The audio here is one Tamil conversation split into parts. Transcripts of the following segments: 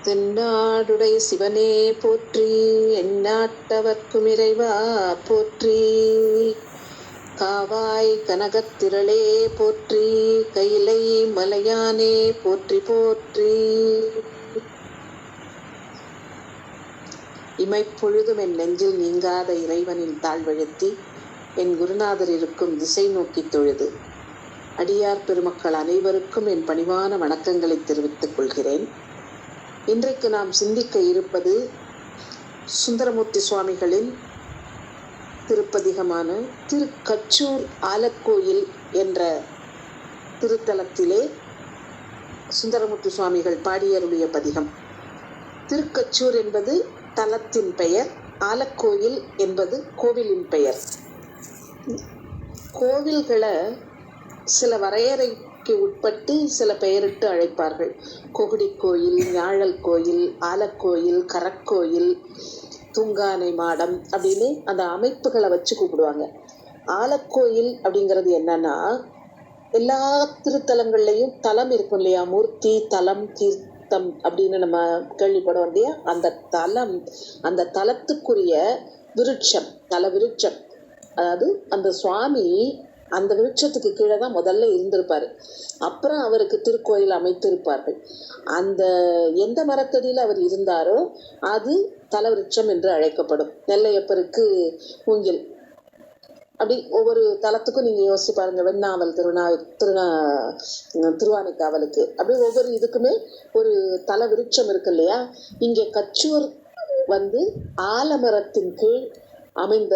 தென்னாடுடைய சிவனே போற்றி, எந்நாட்டவர்க்கும் இறைவா போற்றி. காவாய் கனகத்திரளே போற்றி, கைலை மலையானே போற்றி போற்றி. இமைப்பொழுதும் என் நெஞ்சில் நீங்காத இறைவனின் தாழ்வழுத்தி, என் குருநாதர் இருக்கும் திசை நோக்கி தொழுது, அடியார் பெருமக்கள் அனைவருக்கும் என் பணிவான வணக்கங்களை தெரிவித்துக் கொள்கிறேன். இன்றைக்கு நாம் சிந்திக்க இருப்பது சுந்தரமூர்த்தி சுவாமிகளின் திருப்பதிகமான திருக்கச்சூர் ஆலக்கோயில் என்ற திருத்தலத்திலே சுந்தரமூர்த்தி சுவாமிகள் பாடியருடைய பதிகம். திருக்கச்சூர் என்பது தலத்தின் பெயர், ஆலக்கோயில் என்பது கோவிலின் பெயர். கோவில்களை சில வரையறைக்கு உட்பட்டு சில பெயரிட்டு அழைப்பார்கள். கொகுடி கோயில், ஞாழல் கோயில், ஆலக்கோயில், கரக்கோயில், தூங்கானை மாடம் அப்படின்னு அந்த அமைப்புகளை வச்சு கூப்பிடுவாங்க. ஆலக்கோயில் அப்படிங்கிறது என்னன்னா, எல்லா திருத்தலங்கள்லையும் தலம் இருக்கும் இல்லையா, மூர்த்தி தலம் தீர்த்தம் அப்படின்னு நம்ம கேள்விப்படும் இல்லையா, அந்த தலம், அந்த தலத்துக்குரிய விருட்சம், தல விருட்சம், அதாவது அந்த சுவாமி அந்த விருட்சத்துக்கு கீழே தான் முதல்ல இருந்திருப்பாரு. அப்புறம் அவருக்கு திருக்கோயில் அமைத்திருப்பார்கள். அந்த எந்த மரத்தடியில் அவர் இருந்தாரோ அது தலவிருட்சம் என்று அழைக்கப்படும். நெல்லையப்பருக்கு மூங்கில், அப்படி ஒவ்வொரு தலத்துக்கும் நீங்கள் யோசிச்சு பாருங்க. வெண்ணாவல் திருவானைக்காவலுக்கு அப்படி ஒவ்வொரு இதுக்குமே ஒரு தல விருட்சம் இருக்கு இல்லையா. இங்கே கச்சூர் ஆலமரத்தின் கீழ் அமைந்த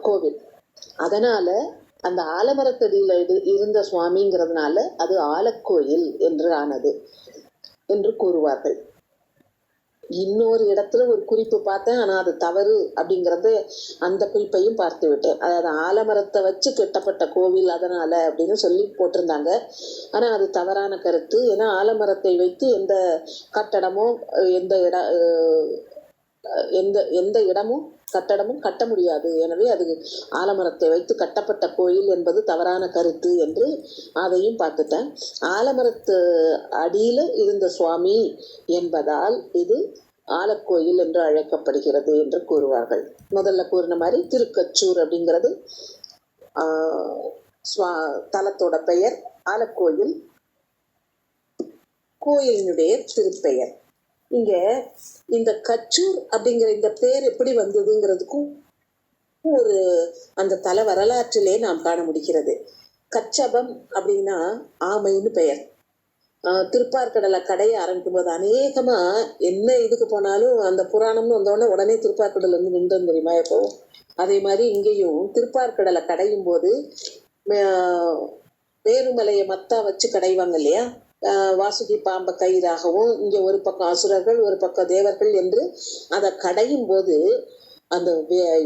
கோவில். அதனால அந்த ஆலமரத்தடியில் இருந்த சுவாமிங்கிறதுனால அது ஆலக்கோயில் என்று ஆனது என்று கூறுவார்கள். இன்னொரு இடத்துல ஒரு குறிப்பு பார்த்தேன், ஆனால் அது தவறு அப்படிங்கிறது, அந்த குறிப்பையும் பார்த்து விட்டேன். அதாவது ஆலமரத்தை வச்சு கட்டப்பட்ட கோவில் அதனால அப்படின்னு சொல்லி போட்டிருந்தாங்க. ஆனால் அது தவறான கருத்து. ஏன்னா ஆலமரத்தை வைத்து எந்த கட்டடமோ எந்த இடமும் கட்டடமும் கட்ட முடியாது. எனவே அது ஆலமரத்தை வைத்து கட்டப்பட்ட கோயில் என்பது தவறான கருத்து என்று அதையும் பார்த்துட்டேன். ஆலமரத்து அடியில் இருந்த சுவாமி என்பதால் இது ஆலக்கோயில் என்று அழைக்கப்படுகிறது என்று கூறுவார்கள். முதல்ல கூறின மாதிரி திருக்கச்சூர் அப்படிங்கிறது தலத்தோட பெயர், ஆலக்கோயில் கோயிலினுடைய திருப்பெயர். இங்க இந்த கச்சூர் அப்படிங்கிற இந்த பேர் எப்படி வந்ததுங்கிறதுக்கும் ஒரு அந்த தல வரலாற்றிலே நாம் காண முடிகிறது. கச்சபம் அப்படின்னா ஆமைன்னு பெயர். திருப்பார்கடலை கடையை ஆரம்பிக்கும் போது அநேகமா என்ன இதுக்கு போனாலும் அந்த புராணம்னு வந்தோடனே உடனே திருப்பார்கடல் வந்து நின்று தெரியுமா எப்போ. அதே மாதிரி இங்கேயும் திருப்பார்கடலை கடையும் போது வேறுமலையை மத்தா வச்சு கடைவாங்க இல்லையா. வாசுகி பாம்பை கயிறாகவும், இங்கே ஒரு பக்கம் அசுரர்கள் ஒரு பக்கம் தேவர்கள் என்று அதை கடையும் போது அந்த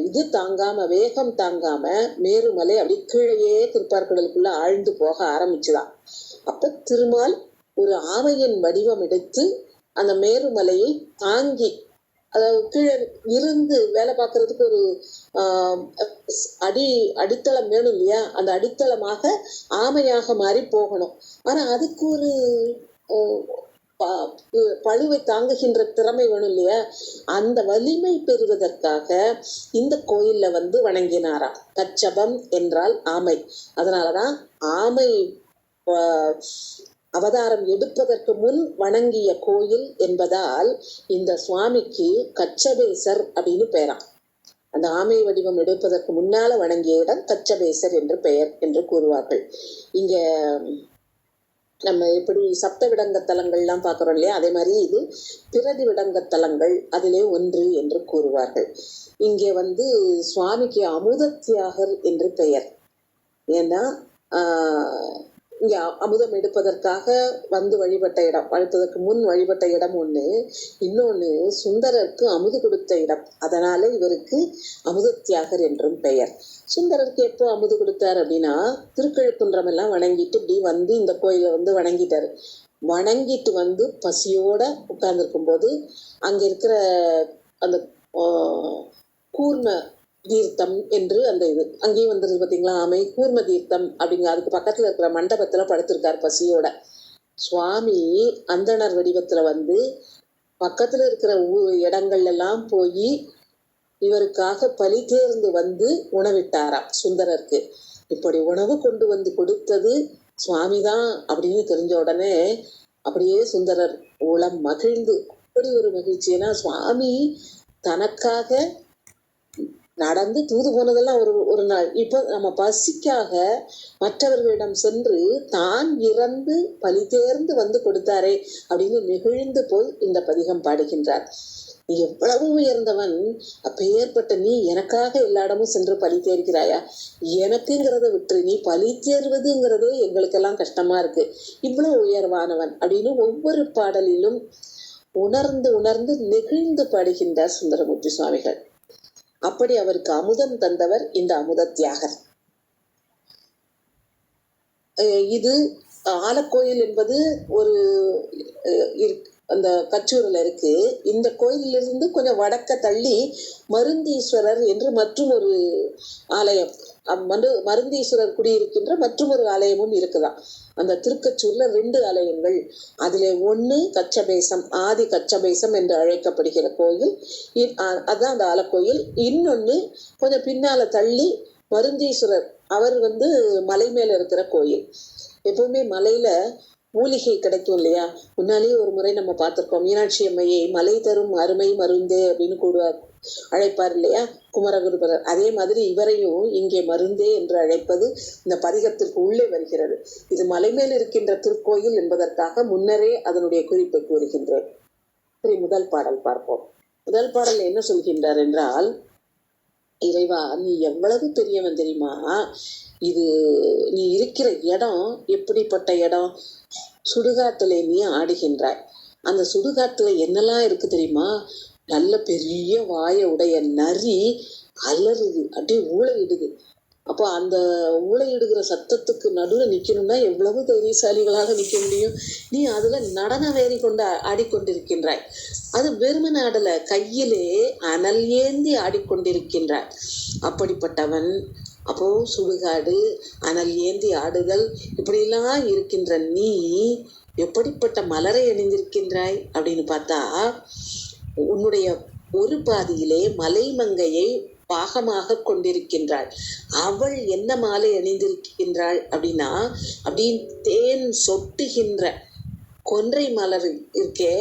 இது தாங்காம, வேகம் தாங்காம மேருமலை அப்படி கீழேயே திருப்பார்கடலுக்குள்ள ஆழ்ந்து போக ஆரம்பிச்சுதான். அப்ப திருமால் ஒரு ஆமையின் வடிவம் எடுத்து அந்த மேருமலையை தாங்கி, அதாவது கீழே இருந்து வேலை பார்க்கறதுக்கு ஒரு அடித்தளம் வேணும் இல்லையா, அந்த அடித்தளமாக ஆமையாக மாறி போகணும். ஆனா அதுக்கு ஒரு பழுவை தாங்குகின்ற திறமை வேணும் இல்லையா. அந்த வலிமை பெறுவதற்காக இந்த கோயில்ல வணங்கினாராம். கச்சபம் என்றால் ஆமை. அதனாலதான் ஆமை அவதாரம் எடுப்பதற்கு முன் வணங்கிய கோயில் என்பதால் இந்த சுவாமிக்கு கச்சபேசர் அப்படின்னு பெயராம். அந்த ஆமை வடிவம் எடுப்பதற்கு முன்னால வணங்கிய இடம் கச்சபேசர் என்று பெயர் என்று கூறுவார்கள். இங்க நம்ம எப்படி சப்த விடங்கத்தலங்கள்லாம் பார்க்குறோம் இல்லையா, அதே மாதிரி இது பிரதி விடங்கத்தலங்கள் அதிலே ஒன்று என்று கூறுவார்கள். இங்கே சுவாமிக்கு அமுதத்தியாகர் என்று பெயர். ஏன்னா இங்கே அமுதம் எடுப்பதற்காக வழிபட்ட இடம், வழிபதற்கு முன் வழிபட்ட இடம் ஒன்று, இன்னொன்று சுந்தரருக்கு அமுது கொடுத்த இடம். அதனால இவருக்கு அமுதத்தியாகர் என்றும் பெயர். சுந்தரருக்கு எப்போ அமுது கொடுத்தார் அப்படின்னா, திருக்கழுக்குன்றம் எல்லாம் வணங்கிட்டு இப்படி இந்த கோயிலை வணங்கிட்டாரு. வணங்கிட்டு பசியோட உட்கார்ந்துருக்கும் போது அங்க இருக்கிற அந்த கூர்ம தீர்த்தம் என்று அந்த இது அங்கேயும் வந்துருது பார்த்தீங்களா, ஆமை கூர்ம தீர்த்தம் அப்படிங்க. அதுக்கு பக்கத்துல இருக்கிற மண்டபத்துல படுத்திருக்கார் பசியோட. சுவாமி அந்தணர் வடிவத்துல பக்கத்துல இருக்கிற இடங்கள்ல எல்லாம் போய் இவருக்காக பலி தேர்ந்து வந்து உணவிட்டாராம் சுந்தரருக்கு. இப்படி உணவு கொண்டு வந்து கொடுத்தது சுவாமிதான் அப்படின்னு தெரிஞ்ச உடனே அப்படியே சுந்தரர் உளம் மகிழ்ந்து, அப்படி ஒரு மகிழ்ச்சி. ஏன்னா சுவாமி தனக்காக நடந்து தூது போனதெல்லாம் ஒரு நாள். இப்போ நம்ம பசிக்காக மற்றவர்களிடம் சென்று தான் இறந்து பலி தேர்ந்து வந்து கொடுத்தாரே அப்படின்னு நெகிழ்ந்து போய் இந்த பதிகம் பாடுகின்றார். நீ எவ்வளவு உயர்ந்தவன், அப்பேற்பட்ட நீ எனக்காக எல்லா இடமும் சென்று பலி தேர்கிறாயா? எனக்குங்கிறத விட்டு நீ பலி தேர்வதுங்கிறதே எங்களுக்கெல்லாம் கஷ்டமா இருக்கு, இவ்வளவு உயர்வானவன் அப்படின்னு ஒவ்வொரு பாடலிலும் உணர்ந்து உணர்ந்து நெகிழ்ந்து பாடுகின்றார் சுந்தரமூர்த்தி சுவாமிகள். அப்படி அவருக்கு அமுதம் தந்தவர் இந்த அமுத தியாகர். இது ஆலக்கோயில் என்பது ஒரு அந்த கச்சூரில் இருக்கு. இந்த கோயிலிலிருந்து கொஞ்சம் வடக்க தள்ளி மருந்தீஸ்வரர் என்று மற்றும் ஒரு ஆலயம், மருந்தீஸ்வரர் குடியிருக்கின்ற மற்றும் ஒரு ஆலயமும் இருக்குதான். அந்த திருக்கச்சூர்ல 2 ஆலயங்கள். அதுல ஒண்ணு கச்சபேசம், ஆதி கச்சபேசம் என்று அழைக்கப்படுகிற கோயில், அதுதான் அந்த ஆலக்கோயில். இன்னொன்னு கொஞ்சம் பின்னால தள்ளி மருந்தீஸ்வரர், அவர் மலை மேல இருக்கிற கோயில். எப்பவுமே மலையில மூலிகை கிடைக்கும் இல்லையா? முன்னாலேயே ஒரு முறை நம்ம பார்த்திருக்கோம். மீனாட்சி அம்மையை மலை தரும் அருமை மருந்தே அப்படின்னு கூடுவார், அழைப்பார் இல்லையா குமரகுருபரர். அதே மாதிரி இவரையும் இங்கே மருந்தே என்று அழைப்பது இந்த பதிகத்திற்கு உள்ளே வருகிறது. இது மலைமேல் இருக்கின்ற திருக்கோயில் என்பதற்காக முன்னரே அதனுடைய குறிப்பை கூறுகின்றேன். சரி, முதல் பாடல் பார்ப்போம். முதல் பாடல் என்ன சொல்கின்றார் என்றால், இறைவா நீ எவ்வளவு பெரியவன் தெரியுமா? இது நீ இருக்கிற இடம் எப்படிப்பட்ட இடம்? சுடுகாட்டுல நீ ஆடுகின்றாய். அந்த சுடுகாட்டுல என்னெல்லாம் இருக்கு தெரியுமா? நல்ல பெரிய வாய உடைய நரி அலறுது, அப்படியே ஊளையிடுது. அப்போ அந்த ஊளையிடுகிற சத்தத்துக்கு நடுவில் நிக்கணும்னா எவ்வளவு தைரியசாலிகளாக நிற்க முடியும்? நீ அதுல நடன வேறி கொண்டு ஆடிக்கொண்டிருக்கின்றாய். அது வெறுமன ஆடல, கையிலே அனல் ஏந்தி ஆடிக்கொண்டிருக்கின்றாய். அப்படிப்பட்டவன். அப்போ சுடுகாடு, அனல் ஏந்தி ஆடுதல், இப்படியெல்லாம் இருக்கின்ற நீ எப்படிப்பட்ட மலரை அணிந்திருக்கின்றாய் அப்படின்னு பார்த்தா, உன்னுடைய ஒரு பாதியிலே மலைமங்கையை பாகமாக கொண்டிருக்கின்றாள். அவள் என்ன மாலை அணிந்திருக்கின்றாள் அப்படின்னா, அப்படின்னு தேன் சொட்டுகின்ற கொன்றை மலர் இருக்கே,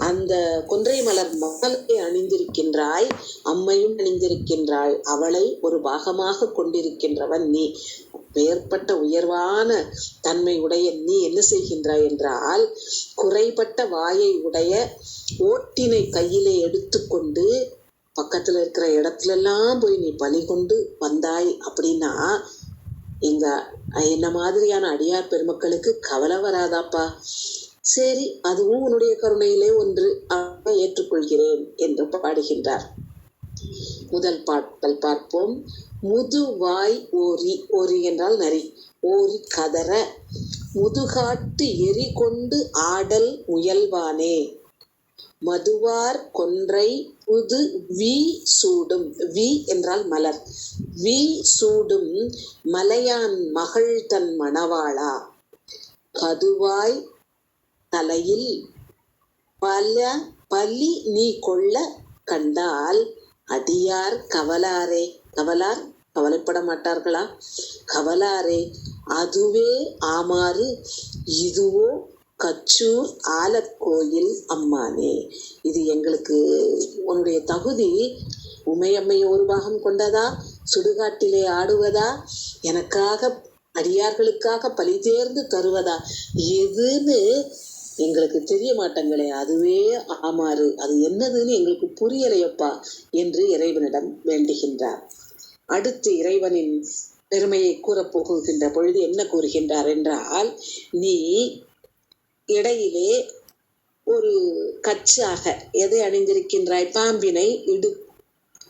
அந்த கொன்றை மலர் மாலையை அணிந்திருக்கின்றாய். அம்மையும் அணிந்திருக்கின்றாள். அவளை ஒரு பாகமாக கொண்டிருக்கின்றவன் நீ. வேறுபட்ட உயர்வான தன்மை உடைய நீ என்ன செய்கின்றாய் என்றால், குறைபட்ட வாயை உடைய ஓட்டினை கையிலே எடுத்துக்கொண்டு பக்கத்துல இருக்கிற இடத்துல எல்லாம் போய் நீ பலி கொண்டு வந்தாய். அப்படின்னா என்ன மாதிரியான அடியார் பெருமக்களுக்கு கவலை வராதாப்பா? சரி, அதுவும் உன்னுடைய கருணையிலே ஒன்று, ஏற்றுக்கொள்கிறேன் என்று பாடுகின்றார். முதல் பாடல் பார்ப்போம். முதுவாய் ஓரி, ஓரி என்றால் நரி, ஓரி கதற முதுகாட்டு எரி கொண்டு ஆடல் முயல்வானே, மதுவார் கொன்றை புது வி சூடும், வி என்றால் மலர், வி சூடும் மலையான் மகள் தன் மணவாளா, கதுவாய் தலையில் பல பலி நீ கொள்ள கண்டால் அடியார் கவலாரே. கவலார் கவலைப்பட மாட்டார்களா? கவலாரே அதுவே ஆமாறு இதுவோ கச்சூர் ஆலக்கோயில் அம்மானே. இது எங்களுக்கு உன்னுடைய தகுதி. உமையம்மையை ஒரு பாகம் கொண்டதா, சுடுகாட்டிலே ஆடுவதா, எனக்காக அடியார்களுக்காக பலி தேர்ந்து தருவதா, எதுன்னு எங்களுக்கு தெரிய மாட்டங்களே. அதுவே ஆமாறு, அது என்னதுன்னு எங்களுக்கு புரியலையப்பா என்று இறைவனிடம் வேண்டுகின்றார். அடுத்து இறைவனின் பெருமையை கூறப்போகின்ற பொழுது என்ன கூறுகின்றார் என்றால், நீ இடையிலே ஒரு கச்சாக எதை அணிந்திருக்கின்றாய்? பாம்பினை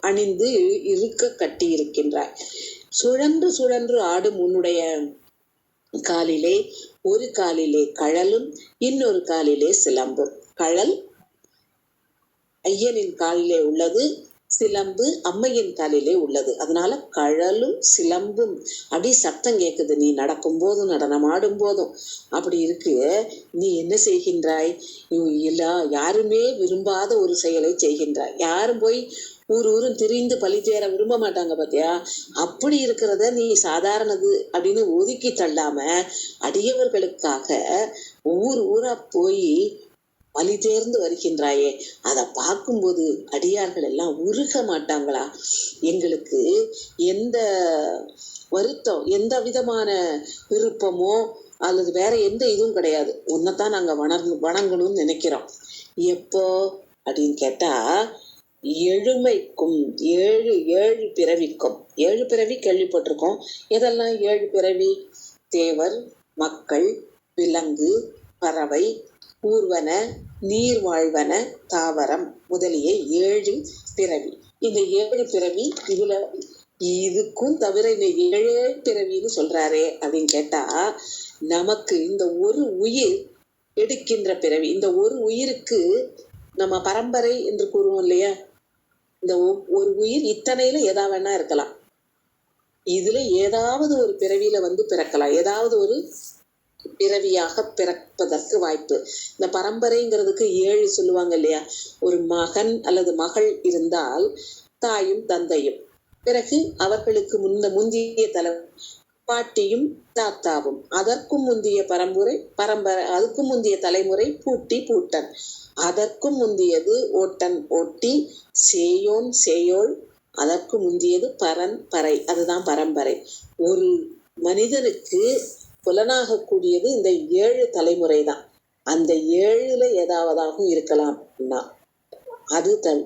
அணிந்து இருக்க கட்டி இருக்கின்றாய். சுழன்று சுழன்று ஆடும் உன்னுடைய காலிலே ஒரு காலிலே கழலும் இன்னொரு காலிலே சிலம்பும். கழல் ஐயனின் காலிலே உள்ளது, சிலம்பு அம்மையின் காலிலே உள்ளது. அதனால கழலும் சிலம்பும் அப்படி சத்தம் கேட்குது. நீ நடக்கும் போதும் நடனம் ஆடும் போதும் அப்படி இருக்கு. நீ என்ன செய்கின்றாய்? யாருமே விரும்பாத ஒரு செயலை செய்கின்றாய். யாரும் போய் ஊரும் திரிந்து பழி தேர விரும்ப மாட்டாங்க பாத்தியா? அப்படி இருக்கிறத நீ சாதாரணது அப்படின்னு ஒதுக்கி தள்ளாம அடியவர்களுக்காக ஊரா போய் பலி தேர்ந்து வருகின்றாயே, அதை பார்க்கும்போது அடியார்கள் எல்லாம் உருக மாட்டாங்களா? எங்களுக்கு எந்த வருத்தம், எந்த விதமான விருப்பமோ அல்லது வேற எந்த இதுவும் கிடையாது. உன்னைத்தான் நாங்க வணங்கணும்னு நினைக்கிறோம். எப்போ அப்படின்னு கேட்டா, எழுமைக்கும் ஏழு பிறவிக்கும். 7 பிறவி கேள்விப்பட்டிருக்கோம். எதெல்லாம் 7 பிறவி? தேவர், மக்கள், விலங்கு, பறவை, ஊர்வன, நீர் வாழ்வன, தாவரம் முதலிய 7 பிறவி. இந்த 7 பிறவி இதுக்கும் தவிர இந்த 7 பிறவின்னு சொல்றாரே அப்படின்னு கேட்டா, நமக்கு இந்த ஒரு உயிர் எடுக்கின்ற பிறவி. இந்த ஒரு உயிருக்கு நம்ம பரம்பரை என்று கூறுவோம் இல்லையா? இந்த ஒரு உயிர் இத்தனையில ஏதா வேணா இருக்கலாம். இதுல ஏதாவது ஒரு பிறவியில பிறக்கலாம். ஏதாவது ஒரு பிறவியாக பிறப்பதற்கு வாய்ப்பு. இந்த பரம்பரைங்கிறதுக்கு 7 சொல்லுவாங்க இல்லையா? ஒரு மகன் அல்லது மகள் இருந்தால் தாயும் தந்தையும், பிறகு அவர்களுக்கு முந்திய பாட்டியும் தாத்தாவும், அதற்கும் முந்திய பரம்பரை, அதுக்கும் முந்திய தலைமுறை பூட்டி பூட்டன், அதற்கும் முந்தியது ஓட்டன் ஓட்டி, சேயோன் சேயோள், அதற்கு முந்தியது பரன் பறை, அதுதான் பரம்பரை. ஒரு மனிதனுக்கு புலனாக கூடியது இந்த 7 தலைமுறை தான். அந்த 7ல ஏதாவதாகவும் இருக்கலாம்.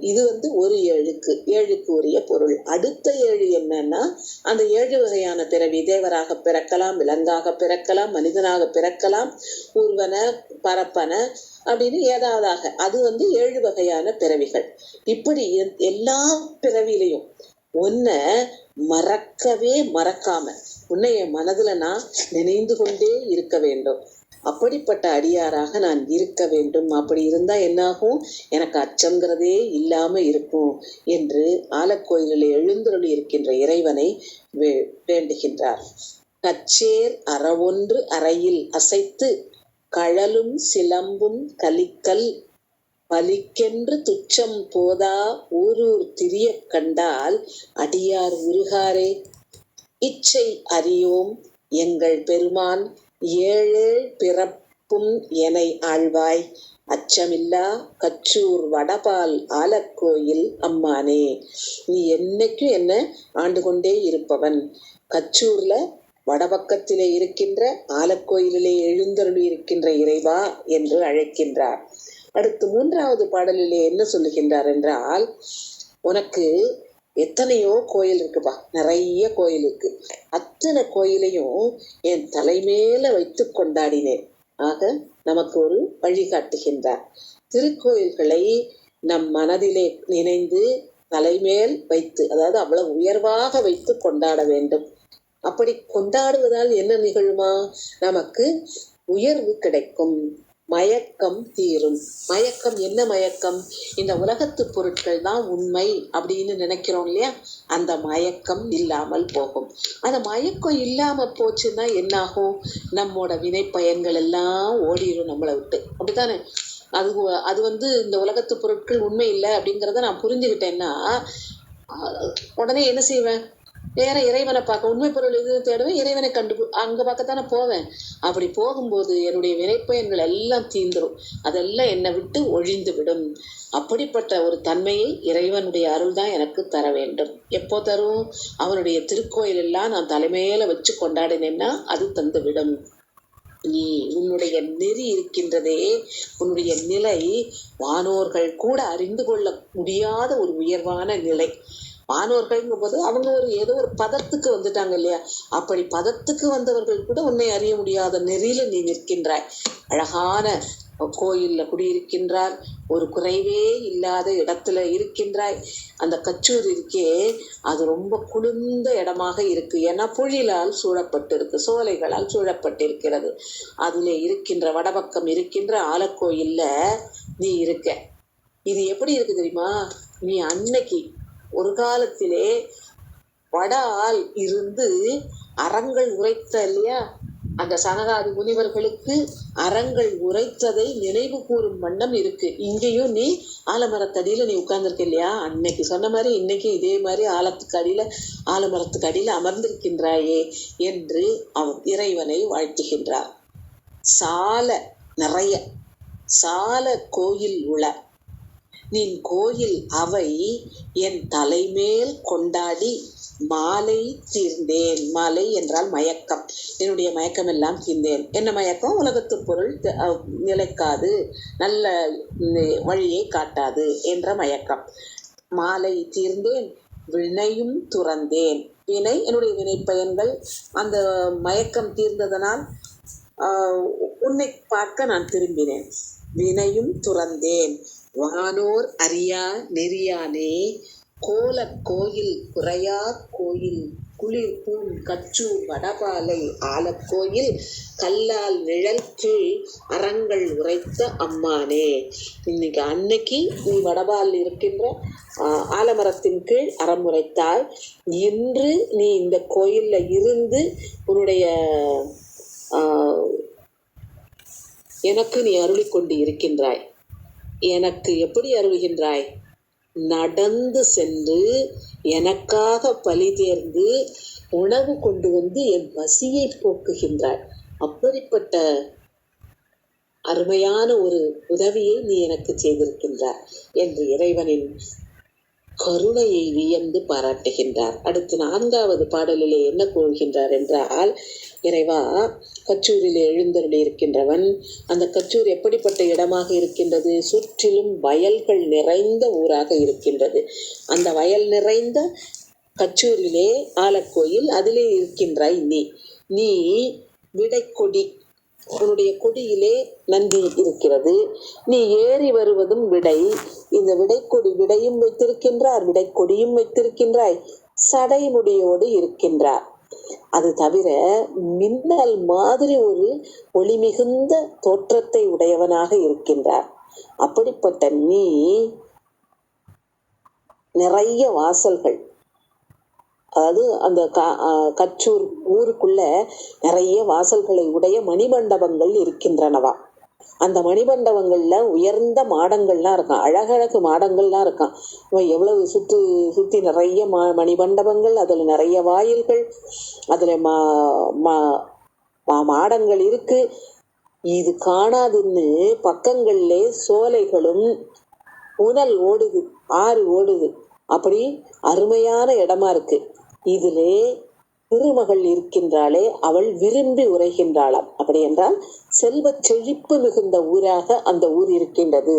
இது ஒரு 7க்கு உரிய பொருள். அடுத்த 7 என்னன்னா, அந்த 7 வகையான பிறவி. தேவராக பிறக்கலாம், விலங்காக பிறக்கலாம், மனிதனாக பிறக்கலாம், ஊர்வன, பரப்பன அப்படின்னு ஏதாவதாக. அது 7 வகையான பிறவிகள். இப்படி எல்லா பிறவிலையும் உன்னை மறக்கவே மறக்காம உன்னை என் மனதுல நான் நினைந்து கொண்டே இருக்க வேண்டும். அப்படிப்பட்ட அடியாராக நான் இருக்க வேண்டும். அப்படி இருந்தா என்னாகும்? எனக்கு அச்சங்கிறதே இல்லாம இருக்கும் என்று ஆலக்கோயிலில் எழுந்தருளி இருக்கின்ற இறைவனை வேண்டுகின்றார். கச்சேர் அறவொன்று அறையில் அசைத்து கழலும் சிலம்பும் கலிக்கல் பலிக்கென்று துச்சம் போதா ஊரூர் திரிய கண்டால் அடியார் உருகாரே. இச்சை அறியோம் எங்கள் பெருமான் 7 பிறப்பும் எனை ஆழ்வாய் அச்சமில்லா கச்சூர் வடபால் ஆலக்கோயில் அம்மானே. நீ என்னைக்கும் என்ன ஆண்டு கொண்டே இருப்பவன். கச்சூர்ல வடபக்கத்திலே இருக்கின்ற ஆலக்கோயிலே எழுந்தருளி இருக்கின்ற இறைவா என்று அழைக்கின்றார். அடுத்து 3வது பாடலிலே என்ன சொல்லுகின்றார் என்றால், உனக்கு எத்தனையோ கோயில் இருக்குப்பா, நிறைய கோயில் இருக்கு. அத்தனை கோயிலையும் என் தலைமேல வைத்து கொண்டாடினேன். ஆக நமக்கு ஒரு வழிகாட்டுகின்றார். திருக்கோயில்களை நம் மனதிலே நினைந்து தலைமேல் வைத்து, அதாவது அவ்வளவு உயர்வாக வைத்து கொண்டாட வேண்டும். அப்படி கொண்டாடுவதால் என்ன நிகழுமா? நமக்கு உயர்வு கிடைக்கும், மயக்கம் தீரும். மயக்கம் என்ன மயக்கம்? இந்த உலகத்து பொருட்கள் தான் உண்மை அப்படின்னு நினைக்கிறோம் இல்லையா? அந்த மயக்கம் இல்லாமல் போகும். அந்த மயக்கம் இல்லாம போச்சுன்னா என்னாகும்? நம்மோட வினை பயன்கள் எல்லாம் ஓடிடும் நம்மளை விட்டு. அப்படித்தானே? அது இந்த உலகத்து பொருட்கள் உண்மை இல்லை அப்படிங்கிறத நான் புரிஞ்சுக்கிட்டேன்னா உடனே என்ன செய்வேன்? வேற இறைவனை பார்க்க, உண்மை பொருள் எது தேடுவேன், இறைவனை அங்க பார்க்கத்தானே போவேன். அப்படி போகும்போது என்னுடைய வினைப்பயன்கள் எல்லாம் தீந்துரும், அதெல்லாம் என்னை விட்டு ஒழிந்து விடும். அப்படிப்பட்ட ஒரு தன்மையை இறைவனுடைய அருள் தான் எனக்கு தர வேண்டும். எப்போ தரும்? அவனுடைய திருக்கோயில் எல்லாம் நான் தலைமையில வச்சு கொண்டாடினேன்னா அது தந்து விடும். நீ உன்னுடைய நெறி இருக்கின்றதே, உன்னுடைய நிலை வானோர்கள் கூட அறிந்து கொள்ள முடியாத ஒரு உயர்வான நிலை. வானோர்கள்ங்கும் போது அவங்க ஏதோ ஒரு பதத்துக்கு வந்துட்டாங்க இல்லையா? அப்படி பதத்துக்கு வந்தவர்கள் கூட உன்னை அறிய முடியாத நெறியில நீ நிற்கின்றாய். அழகான கோயில்ல குடியிருக்கின்றார், ஒரு குறைவே இல்லாத இடத்துல இருக்கின்றாய். அந்த கச்சூர் இருக்கே, அது ரொம்ப குளிர்ந்த இடமாக இருக்கு. ஏன்னா பொழிலால் சூழப்பட்டு இருக்கு, சோலைகளால் சூழப்பட்டிருக்கிறது. அதிலே இருக்கின்ற வடபக்கம் இருக்கின்ற ஆலக்கோயில்ல நீ இருக்க. இது எப்படி இருக்கு தெரியுமா? நீ அன்னைக்கு ஒரு காலத்திலே வட ஆள் இருந்து அறங்கள் உரைத்த இல்லையா, அந்த சனகாதி முனிவர்களுக்கு அறங்கள் உரைத்ததை நினைவு கூறும் வண்ணம் இருக்கு. இங்கேயும் நீ ஆலமரத்தடியில நீ உட்கார்ந்துருக்க இல்லையா, அன்னைக்கு சொன்ன மாதிரி இன்னைக்கு இதே மாதிரி ஆலமரத்துக்கு அடியில அமர்ந்திருக்கின்றாயே என்று அவன் இறைவனை வாழ்த்துகின்றார். சால நிறைய சால கோயில் உள நின் கோயில் அவை என் தலைமேல் கொண்டாடி மாலை தீர்ந்தேன். மாலை என்றால் மயக்கம். என்னுடைய மயக்கம் எல்லாம் தீர்ந்தேன். என்ன மயக்கம்? உலகத்து பொருள் நிலைக்காது, நல்ல வழியை காட்டாது என்ற மயக்கம். மாலை தீர்ந்தேன், வினையும் துறந்தேன். வினை என்னுடைய வினை பயன்கள் அந்த மயக்கம் தீர்ந்ததனால் உன்னை பார்க்க நான் திரும்பினேன். வினையும் துறந்தேன். வானோர் அறியா நெறியானே கோல கோயில் குறையா கோயில் குளிர் பூம் கச்சூர் வடபாலை ஆலக்கோயில் கல்லால் நிழல் கீழ் அறங்கள் உரைத்த அம்மானே. அன்னைக்கு நீ வடபால் இருக்கின்ற ஆலமரத்தின் கீழ் அறம் உரைத்தாய். இன்று நீ இந்த கோயில்ல இருந்து உன்னுடைய எனக்கு நீ அருளிக் கொண்டு இருக்கின்றாய். எனக்கு எப்படி அருள்கின்றாய்? நடந்து சென்று எனக்காக பலி தேர்ந்து உணவு கொண்டு வந்து என் பசியை போக்குகின்றாய். அப்படிப்பட்ட அருமையான ஒரு உதவியை நீ எனக்கு செய்திருக்கின்றாய் என்று இறைவனின் கருணையை வியந்து பாராட்டுகின்றார். அடுத்து 4வது பாடலிலே என்ன கூறுகின்றார் என்றால், இறைவா, கச்சூரிலே எழுந்தருளி இருக்கின்றவன். அந்த கச்சூர் எப்படிப்பட்ட இடமாக இருக்கின்றது? சுற்றிலும் வயல்கள் நிறைந்த ஊராக இருக்கின்றது. அந்த வயல் நிறைந்த கச்சூரிலே ஆலக்கோயில், அதிலே இருக்கின்றாய் நீ விடைக்கொடி. உன்னுடைய கொடியிலே நந்தி இருக்கிறது. நீ ஏறி வருவதும் விடை. இந்த விடைக்கொடி விடையும் வைத்திருக்கின்றார், விடைக்கொடியும் வைத்திருக்கின்றாய். சடைமுடியோடு இருக்கின்றார். அது தவிர மின்னல் மாதிரி ஒரு ஒளி மிகுந்த தோற்றத்தை உடையவனாக இருக்கின்றார். அப்படிப்பட்ட நீ நிறைய வாசல்கள், அதாவது அந்த கச்சூர் ஊருக்குள்ள நிறைய வாசல்களை உடைய மணிமண்டபங்கள் இருக்கின்றனவா. அந்த மணிமண்டபங்கள்ல உயர்ந்த மாடங்கள்லாம் இருக்கான், அழகழகு மாடங்கள்லாம் இருக்கான். எவ்வளவு சுத்தி நிறைய மணிமண்டபங்கள், அதுல நிறைய வாயில்கள், அதுல மாடங்கள் இருக்கு. இது காணாதுன்னு பக்கங்கள்ல சோலைகளும் புனல் ஓடுது, ஆறு ஓடுது. அப்படி அருமையான இடமா இருக்கு. இதிலே திருமகள் இருக்கின்றாளே, அவள் விரும்பி உரைகின்றாளாம். அப்படி என்றால் செல்வ செழிப்பு மிகுந்த ஊராக அந்த ஊர் இருக்கின்றது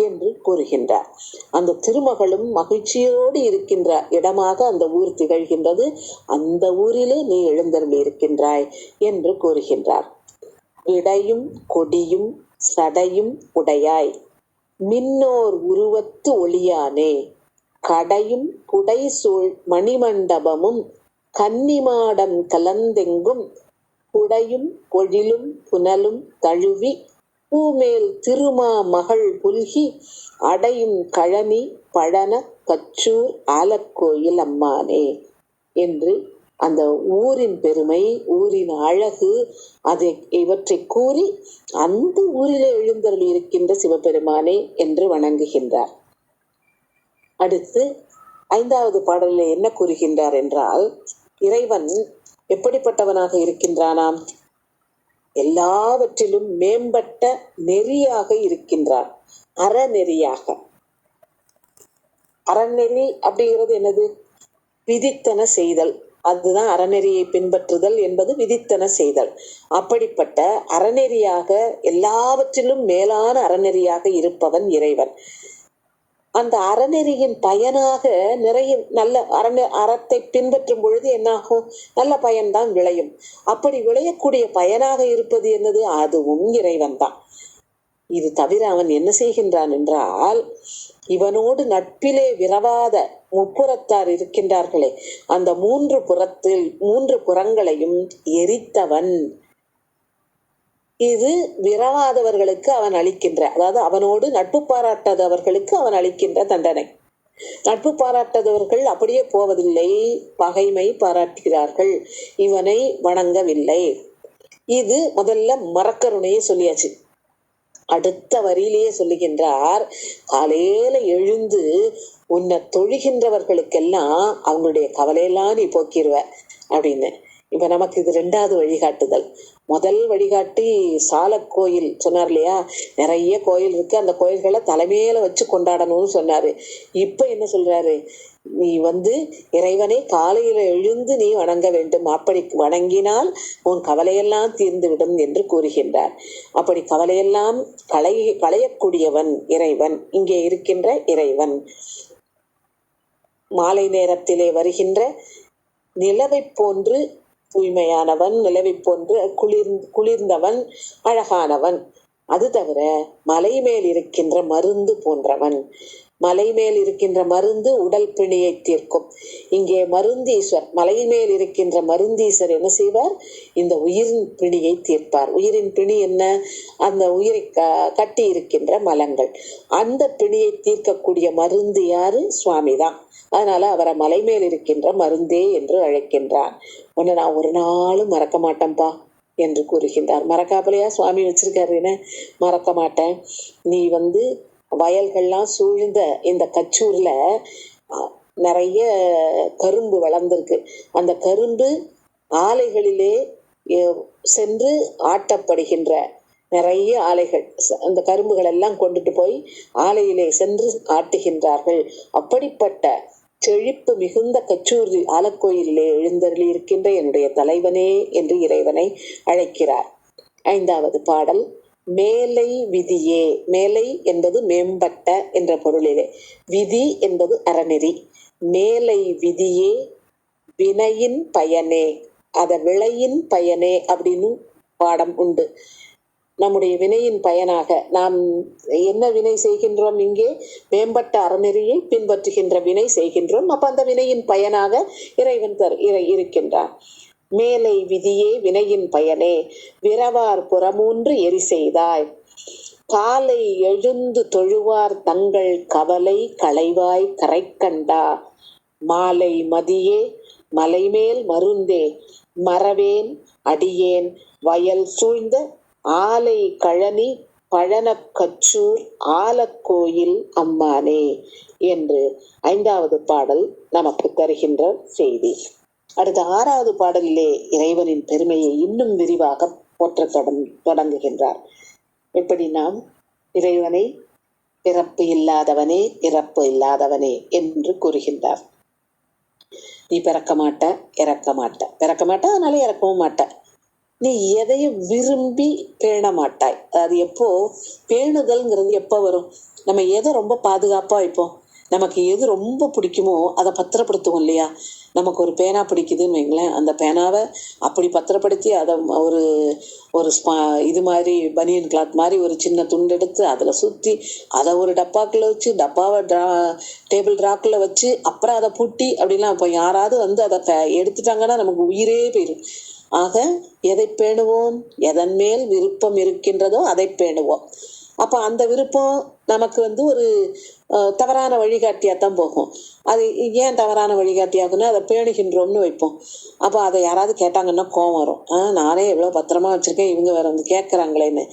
என்று கூறுகின்றார். அந்த திருமகளும் மகிழ்ச்சியோடு இருக்கின்ற இடமாக அந்த ஊர் திகழ்கின்றது. அந்த ஊரிலே நீ எழுந்தருளி இருக்கின்றாய் என்று கூறுகின்றார். விடையும் கொடியும் சடையும் உடையாய் மின்னோர் உருவத்து ஒளியானே கடையும் புடைசூழ் மணிமண்டபமும் கன்னிமாடம் கலந்தெங்கும் புடையும் பொழிலும் புனலும் தழுவி பூமேல் திருமா மகள் புல்கி அடையும் கழனி பழன கச்சூர் ஆலக்கோயில் அம்மானே என்று அந்த ஊரின் பெருமை, ஊரின் அழகு, இவற்றை கூறி அந்த ஊரிலே எழுந்தருளி இருக்கின்ற சிவபெருமானே என்று வணங்குகின்றார். அடுத்து 5வது பாடலில் என்ன கூறுகின்றார் என்றால், இறைவன் எப்படிப்பட்டவனாக இருக்கின்றானாம்? எல்லாவற்றிலும் மேம்பட்ட நெறியாக இருக்கின்றான், அறநெறியாக. அறநெறி அப்படிங்கிறது என்னது? விதித்தன செய்தல். அதுதான் அறநெறியை பின்பற்றுதல் என்பது விதித்தன செய்தல். அப்படிப்பட்ட அறநெறியாக, எல்லாவற்றிலும் மேலான அறநெறியாக இருப்பவன் இறைவன். அந்த அறநெறியின் பயனாக நிறைய நல்ல அறத்தை பின்பற்றும் பொழுது என்னாகும்? நல்ல பயன்தான் விளையும். அப்படி விளையக்கூடிய பயனாக இருப்பது என்னது? அதுவும் இறைவன் தான். இது தவிர அவன் என்ன செய்கின்றான் என்றால், இவனோடு நட்பிலே விரவாத முப்புறத்தார் இருக்கின்றார்களே, அந்த 3 புறங்களையும் எரித்தவன். இது விரவாதவர்களுக்கு அவன் அளிக்கின்ற, அதாவது அவனோடு நட்பு பாராட்டாதவர்களுக்கு அவன் அளிக்கின்ற தண்டனை. நட்பு பாராட்டாதவர்கள் அப்படியே போவதில்லை, பகைமை பாராட்டுகிறார்கள், இவனை வணங்கவில்லை. இது முதல்ல மரக்கருணையை சொல்லியாச்சு. அடுத்த வரியிலேயே சொல்லுகின்றார், காலையில எழுந்து உன்னை தொழுகின்றவர்களுக்கெல்லாம் அவங்களுடைய கவலையெல்லாம் நீ போக்கிடுவ அப்படின்னு. இப்ப நமக்கு இது 2வது வழிகாட்டுதல். முதல் வழிகாட்டி சாலக்கோயில் சொன்னார் இல்லையா, நிறைய கோயில் இருக்கு, அந்த கோயில்களை தலைமையில வச்சு கொண்டாடணும்னு சொன்னாரு. இப்ப என்ன சொல்றாரு, நீ இறைவனை காலையில எழுந்து நீ வணங்க வேண்டும், அப்படி வணங்கினால் உன் கவலையெல்லாம் தீர்ந்துவிடும் என்று கூறுகின்றார். அப்படி கவலையெல்லாம் களையக்கூடியவன் இறைவன், இங்கே இருக்கின்ற இறைவன். மாலை நேரத்திலே வருகின்ற நிலவை போன்று தூய்மையானவன், நிலவை போன்று குளிர்ந்தவன், அழகானவன். அது தவிர மலை மேல் இருக்கின்ற மருந்து போன்றவன். மலை மேல் இருக்கின்ற மருந்து உடல் பிணியை தீர்க்கும். இங்கே மருந்தீஸ்வர், மலை மேல் இருக்கின்ற மருந்தீஸ்வர் என்ன செய்வார், இந்த உயிரின் பிணியை தீர்ப்பார். உயிரின் பிணி என்ன, அந்த உயிரை கட்டி இருக்கின்ற மலங்கள். அந்த பிணியை தீர்க்கக்கூடிய மருந்து யாரு, சுவாமி தான். அதனால அவரை மலை மேல் இருக்கின்ற மருந்தே என்று அழைக்கின்றான். உன்னை நான் ஒரு நாளும் மறக்க மாட்டேன்பா என்று கூறுகின்றார். மறக்காமலையா சுவாமி வச்சிருக்காருன்னு, மறக்க மாட்டேன். நீ வயல்கள்லாம் சூழ்ந்த இந்த கச்சூர்ல நிறைய கரும்பு வளர்ந்துருக்கு. அந்த கரும்பு ஆலைகளிலே சென்று ஆட்டப்படுகின்ற நிறைய ஆலைகள், அந்த கரும்புகள் எல்லாம் கொண்டுட்டு போய் ஆலையிலே சென்று ஆட்டுகின்றார்கள். அப்படிப்பட்ட செழிப்பு மிகுந்த கச்சூர் ஆலக்கோயிலே எழுந்தருளி இருக்கின்ற என்னுடைய தலைவனே என்று இறைவனை அழைக்கிறார். 5வது பாடல், மேலை விதியே. மேலை என்பது மேம்பட்ட என்ற பொருளிலே, விதி என்பது அறநெறி. மேலை விதியே வினையின் பயனே, அத விளையின் பயனே அப்படின்னு பாடம் உண்டு. நம்முடைய வினையின் பயனாக நாம் என்ன வினை செய்கின்றோம், இங்கே மேம்பட்ட அறநெறியை பின்பற்றுகின்ற வினை செய்கின்றோம். அப்ப அந்த வினையின் பயனாக இறைவன் இருக்கின்றான். மேலை விதியே வினையின் பயனே விரவார் புறமூன்று எரி செய்தாய். காலை எழுந்து தொழுவார் தங்கள் கவலை களைவாய் கரை கண்டா. மாலை மதியே மலைமேல் மருந்தே மறவேன் அடியேன் வயல் சூழ்ந்த ஆலை கழனி பழனக்கச்சூர் ஆலக்கோயில் அம்மானே என்று 5வது பாடல் நமக்கு தருகின்ற செய்தி. அடுத்த 6வது பாடலிலே இறைவனின் பெருமையை இன்னும் விரிவாக போற்ற தொடங்குகின்றார். எப்படி நாம் இறைவனை பிறப்பு இல்லாதவனே, இறப்பு இல்லாதவனே என்று கூறுகின்றார். நீ பிறக்க மாட்ட, இறக்க மாட்ட, பிறக்க மாட்ட, அதனால இறக்கவும் மாட்ட. நீ எதையும் விரும்பி பேண மாட்டாய். அது எப்போ பேணுதல்ங்கிறது எப்போ வரும், நம்ம எதை ரொம்ப பாதுகாப்பா வைப்போம், நமக்கு எது ரொம்ப பிடிக்குமோ அதை பத்திரப்படுத்துவோம் இல்லையா. நமக்கு ஒரு பேனா பிடிக்குதுன்னு வைங்களேன், அந்த பேனாவை அப்படி பத்திரப்படுத்தி அதை ஒரு ஒரு இது மாதிரி பனியன் கிளாத் மாதிரி ஒரு சின்ன துண்டு எடுத்து அதில் சுற்றி அதை ஒரு டப்பாக்குள்ள வச்சு, டப்பாவை டேபிள் ட்ராக்கில் வச்சு, அப்புறம் அதை பூட்டி அப்படிலாம். இப்போ யாராவது அதை எடுத்துட்டாங்கன்னா நமக்கு உயிரே போயிடும். ஆக எதை பேணுவோம், எதன் மேல் விருப்பம் இருக்கின்றதோ அதை பேணுவோம். அப்ப அந்த விருப்பம் நமக்கு ஒரு தவறான வழிகாட்டியாத்தான் போகும். அது ஏன் தவறான வழிகாட்டியாகுன்னா, அதை பேணுகின்றோம்னு வைப்போம். அப்போ அதை யாராவது கேட்டாங்கன்னா கோவம் வரும். நானே எவ்வளோ பத்திரமா வச்சிருக்கேன், இவங்க வேற கேட்குறாங்களேன்னு.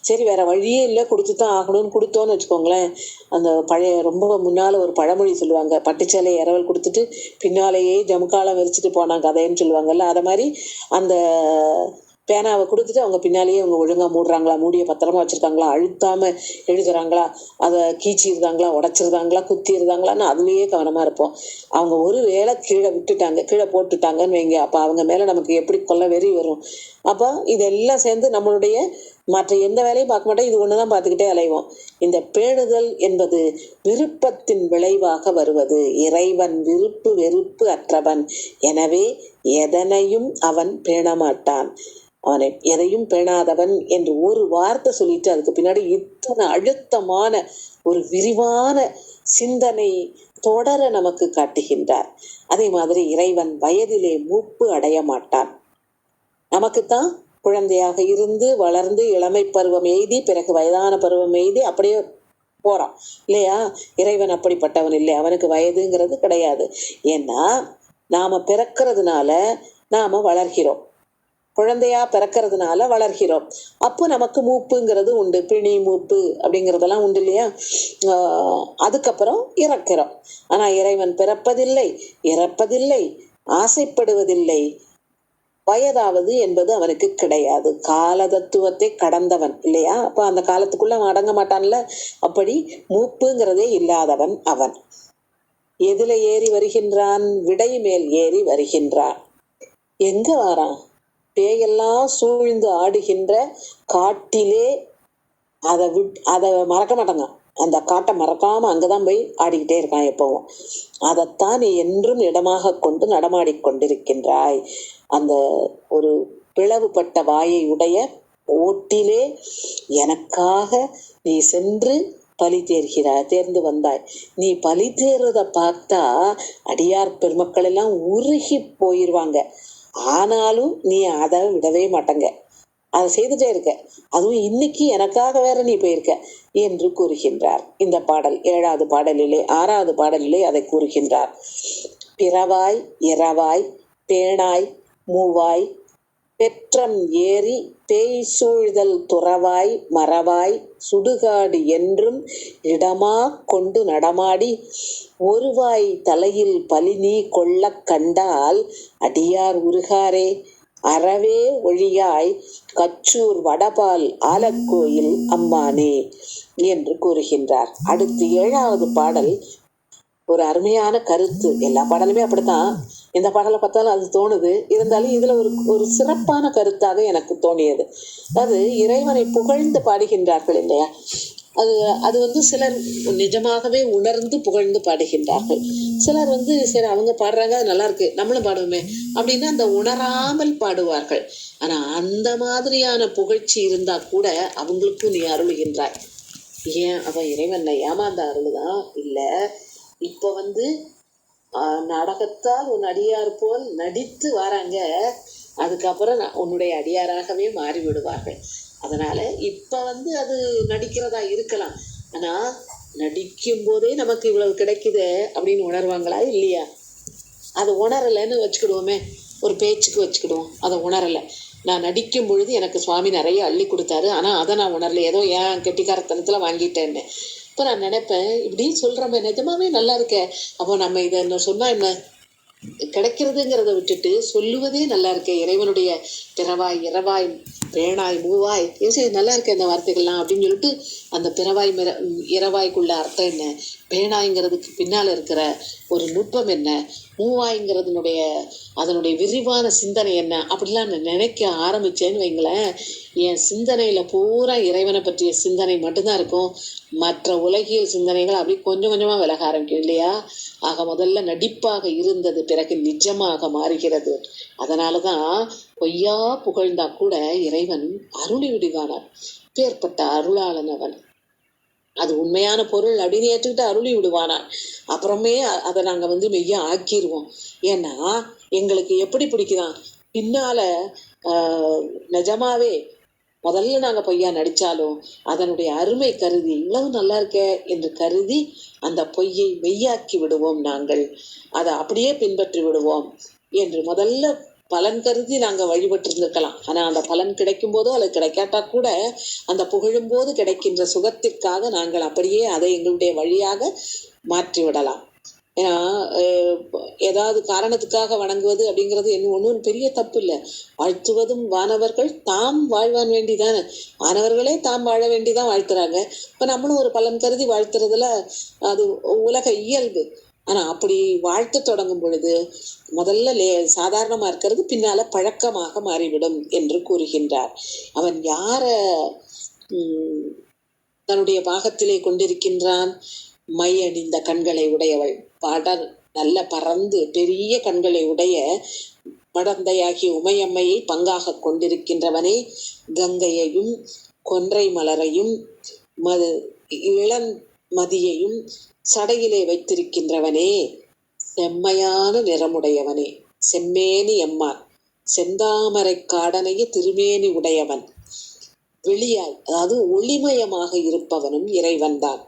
சரி, வேற வழியே இல்லை, கொடுத்துதான் ஆகணும்னு கொடுத்தோன்னு வச்சுக்கோங்களேன். அந்த ரொம்ப முன்னால ஒரு பழமொழி சொல்லுவாங்க, பட்டுச்சேலை இரவல் கொடுத்துட்டு பின்னாலேயே ஜமுக்காலம் விரிச்சிட்டு போனாங்க கதைன்னு சொல்லுவாங்கல்ல. அதை மாதிரி அந்த பேனாவை கொடுத்துட்டு அவங்க பின்னாலேயே அவங்க ஒழுங்காக மூடுறாங்களா, மூடிய பத்திரமா வச்சுருக்காங்களா, அழுத்தாமல் எழுதுறாங்களா, அதை கீச்சிருந்தாங்களா, உடச்சிருந்தாங்களா, குத்திருந்தாங்களான்னு அதுலேயே கவனமாக இருப்போம். அவங்க ஒரு வேளை கீழே போட்டுட்டாங்கன்னு வைங்க, அப்போ அவங்க மேலே நமக்கு எப்படி கொள்ள வெறி வரும். அப்போ இதெல்லாம் சேர்ந்து நம்மளுடைய மற்ற எந்த வேலையும் பார்க்க மாட்டோம், இது ஒன்று தான் பார்த்துக்கிட்டே அலைவோம். இந்த பேணுதல் என்பது விருப்பத்தின் விளைவாக வருவது. இறைவன் விருப்பு வெறுப்பு அற்றவன், எனவே எதனையும் அவன் பேண மாட்டான். அவனை எதையும் பேணாதவன் என்று ஒரு வார்த்தை சொல்லிட்டு அதுக்கு பின்னாடி இத்தனை அழுத்தமான ஒரு விரிவான சிந்தனை தொடர நமக்கு காட்டுகின்றார். அதே மாதிரி இறைவன் வயதிலே மூப்பு அடைய மாட்டான். நமக்குத்தான் குழந்தையாக இருந்து வளர்ந்து இளமை பருவம் எய்தி பிறகு வயதான பருவம் எய்தி அப்படியே போறான் இல்லையா? இறைவன் அப்படிப்பட்டவன் இல்லை, அவனுக்கு வயதுங்கிறது கிடையாது. ஏன்னா நாம பிறக்கிறதுனால நாம வளர்கிறோம், குழந்தையா பிறக்கிறதுனால வளர்கிறோம். அப்போ நமக்கு மூப்புங்கிறது உண்டு, பிணி மூப்பு அப்படிங்கிறதெல்லாம் உண்டு இல்லையா? அதுக்கப்புறம் இறக்கிறோம். ஆனா இறைவன் பிறப்பதில்லை, இறப்பதில்லை, ஆசைப்படுவதில்லை, வயதாவது என்பது அவனுக்கு கிடையாது. கால தத்துவத்தை கடந்தவன் இல்லையா? அப்ப அந்த காலத்துக்குள்ள அவன் அடங்க மாட்டான்ல. அப்படி மூப்புங்கிறதே இல்லாதவன் அவன். எதுல ஏறி வருகின்றான்? விடை மேல் ஏறி வருகின்றான். எங்க வாரான்? பேயெல்லாம் சூழ்ந்து ஆடுகின்ற காட்டிலே. அதை மறக்க மாட்டாங்க, அந்த காட்டை மறக்காம அங்கதான் போய் ஆடிக்கிட்டே இருக்கான் எப்பவும். அதைத்தான் நீ என்றும் இடமாக கொண்டு நடமாடிக்கொண்டிருக்கின்றாய். அந்த ஒரு பிளவுபட்ட வாயை உடைய ஓட்டிலே எனக்காக நீ சென்று பலி தேர்ந்து வந்தாய். நீ பலி தேர்றத பார்த்தா அடியார் பெருமக்கள் எல்லாம் உருகி போயிருவாங்க. ஆனாலும் நீ அதை விடவே மாட்டங்க, அதை செய்துட்டே இருக்க. அதுவும் இன்னைக்கு எனக்காக வேற நீ போயிருக்க என்று கூறுகின்றார். இந்த பாடல் 7வது பாடலிலே 6வது பாடலிலே அதை கூறுகின்றார். பிறவாய் இரவாய் பேணாய் மூவாய் பெற்றம் ஏறி பேய் சூழ்தல் துறவாய் மறவாய் சுடுகாடு என்றும் இடமா கொண்டு நடமாடி ஒருவாய் தலையில் பலி நீ கொள்ள கண்டால் அடியார் உருகாரே அறவே ஒழியாய் கச்சூர் வடபால் ஆலக்கோயில் அம்மானே என்று கூறுகின்றார். அடுத்து 7வது பாடல் ஒரு அருமையான கருத்து. எல்லா பாடலுமே அப்படித்தான், இந்த பாடலை பார்த்தாலும் அது தோணுது. இருந்தாலும் இதுல ஒரு சிறப்பான கருத்தாக எனக்கு தோணியது. அது இறைவனை புகழ்ந்து பாடுகின்றார்கள் இல்லையா? அது சிலர் நிஜமாகவே உணர்ந்து புகழ்ந்து பாடுகின்றார்கள். சிலர் சரி அவங்க பாடுறாங்க, அது நல்லா இருக்கு, நம்மளும் பாடுவோமே அப்படின்னு அந்த உணராமல் பாடுவார்கள். ஆனா அந்த மாதிரியான புகழ்ச்சி இருந்தா கூட அவங்களுக்கும் நீ அருளுகின்றாய். ஏன் அவன் இறைவனை ஏமாந்த அருளுதான் இல்ல, இப்ப நாடகத்தால் உன் அடியார் போல் நடித்து வராங்க, அதுக்கப்புறம் உன்னுடைய அடியாராகவே மாறி விடுவார்கள். அதனால இப்ப அது நடிக்கிறதா இருக்கலாம், ஆனா நடிக்கும் போதே நமக்கு இவ்வளவு கிடைக்குது அப்படின்னு உணர்வாங்களா இல்லையா? அதை உணரலைன்னு வச்சுக்கிடுவோமே, ஒரு பேச்சுக்கு வச்சுக்கிடுவோம். அதை உணரலை, நான் நடிக்கும் பொழுது எனக்கு சுவாமி நிறைய அள்ளி கொடுத்தாரு, ஆனா அதை நான் உணரல, ஏதோ ஏன் கெட்டிக்காரத்தனத்துல வாங்கிட்டேன்னு. இப்போ நான் நினைப்பேன், இப்படி சொல்றோமே நிஜமாவே நல்லா இருக்க, அப்போ நம்ம இதை என்ன சொன்னா என்ன கிடைக்கிறதுங்கிறத விட்டுட்டு சொல்லுவதே நல்லா இருக்க. இறைவனுடைய பிறவாய் இரவாய் பேணாய் மூவாய், சரி நல்லா இருக்க இந்த வார்த்தைகள்லாம் அப்படின்னு சொல்லிட்டு அந்த பிறவாய் இரவாய்க்குள்ள அர்த்தம் என்ன, பேணாய்ங்கிறதுக்கு பின்னால இருக்கிற ஒரு நுட்பம் என்ன, அதனுடைய விரிவான சிந்தனை என்ன, அப்படிலாம் நான் நினைக்க ஆரம்பிச்சேன்னு வைங்களேன், என் சிந்தனையில பூரா இறைவனை பற்றிய சிந்தனை மட்டும்தான் இருக்கும். மற்ற உலகியல் சிந்தனைகள் அப்படி கொஞ்சம் கொஞ்சமா விலக ஆரம்பிக்கும் இல்லையா? ஆக முதல்ல நடிப்பாக இருந்தது பிறகு நிஜமாக மாறுகிறது. அதனாலதான் பொய்யா புகழ்ந்தா கூட இறைவன் அருளி விடுவானார். பேர்பட்ட அருளாளன் அவன். அது உண்மையான பொருள் அப்படின்னு ஏற்றுக்கிட்டு அருளி விடுவானார். அப்புறமே அதை நாங்க மெய்யா ஆக்கிடுவோம். ஏன்னா எங்களுக்கு எப்படி பிடிக்குதான், பின்னால நிஜமாவே முதல்ல நாங்க பொய்யா நடிச்சாலும் அதனுடைய அருமை கருதி இவ்வளவு நல்லா இருக்க என்று கருதி அந்த பொய்யை மெய்யாக்கி விடுவோம். நாங்கள் அதை அப்படியே பின்பற்றி விடுவோம் என்று முதல்ல பலன் கருதி நாங்க வழிபட்டு இருந்திருக்கலாம். ஆனா அந்த பலன் கிடைக்கும் போதோ அல்லது கிடைக்காட்டா கூட அந்த புகழும் போது கிடைக்கின்ற சுகத்திற்காக நாங்கள் அப்படியே அதை எங்களுடைய வழியாக மாற்றி விடலாம். ஏன்னா ஏதாவது காரணத்துக்காக வணங்குவது அப்படிங்கிறது ஒன்றும் பெரிய தப்பு இல்லை. வாழ்த்துவதும் வானவர்கள் தாம் வாழ்வான் வேண்டிதானே, வானவர்களே தாம் வாழ வேண்டிதான் வாழ்த்துறாங்க. இப்போ நம்மளும் ஒரு பலன் கருதி வாழ்த்துறதுல அது உலக இயல்பு. ஆனா அப்படி வாழ்த்து தொடங்கும் பொழுது முதல்ல சாதாரணமா இருக்கிறது பின்னால பழக்கமாக மாறிவிடும் என்று கூறுகின்றார். அவன் யார தன்னுடைய பாகத்திலே கொண்டிருக்கின்றான்? மை அணிந்த கண்களை உடையவள், நல்ல பறந்து பெரிய கண்களை உடைய மடந்தையாகிய உமையம்மையை பங்காக கொண்டிருக்கின்றவனே, கங்கையையும் கொன்றை மலரையும் இளமதியையும் சடையிலே வைத்திருக்கின்றவனே, செம்மையான நிறமுடையவனே, செம்மேனி எம்மான், செந்தாமரை காடனைய திருமேனி உடையவன், வெளியாய், அதாவது ஒளிமயமாக இருப்பவனும் இறைவன்தான்.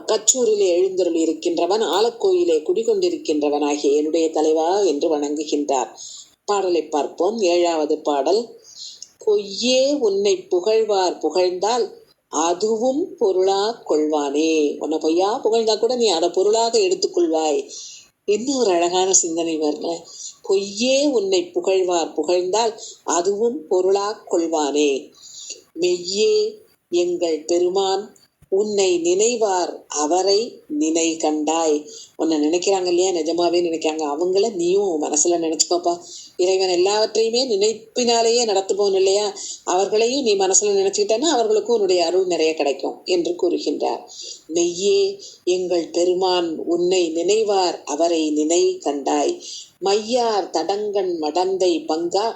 கச்சூரிலே எழுந்தருள் இருக்கின்றவன், ஆலக்கோயிலே குடிகொண்டிருக்கின்றவன் ஆகிய என்னுடைய தலைவா என்று வணங்குகின்றார். பாடலை பார்ப்போம். 7வது பாடல். பொய்யே உன்னை புகழ்வார் புகழ்ந்தால் அதுவும் பொருளா கொள்வானே. உன்னை பொய்யா புகழ்ந்தா கூட நீ அதை பொருளாக எடுத்துக்கொள்வாய். என்ன ஒரு அழகான சிந்தனை வரல. பொய்யே உன்னை புகழ்வார் புகழ்ந்தால் அதுவும் பொருளா கொள்வானே. மெய்யே எங்கள் பெருமான் உன்னை நினைவார் அவரை நினை கண்டாய். உன்னை நினைக்கிறாங்க இல்லையா, நிஜமாவே நினைக்கிறாங்க. அவங்கள நீயும் மனசுல நினைச்சுக்கோப்பா. இறைவன் எல்லாவற்றையுமே நினைப்பினாலேயே நடத்துபவன் இல்லையா, அவர்களையும் நீ மனசுல நினைச்சுக்கிட்டேன்னா அவர்களுக்கும் உன்னுடைய அருள் நிறைய கிடைக்கும் என்று கூறுகின்றார். மெய்யே எங்கள் பெருமான் உன்னை நினைவார் அவரை நினை கண்டாய். மையார் தடங்கன் மடந்தை பங்கா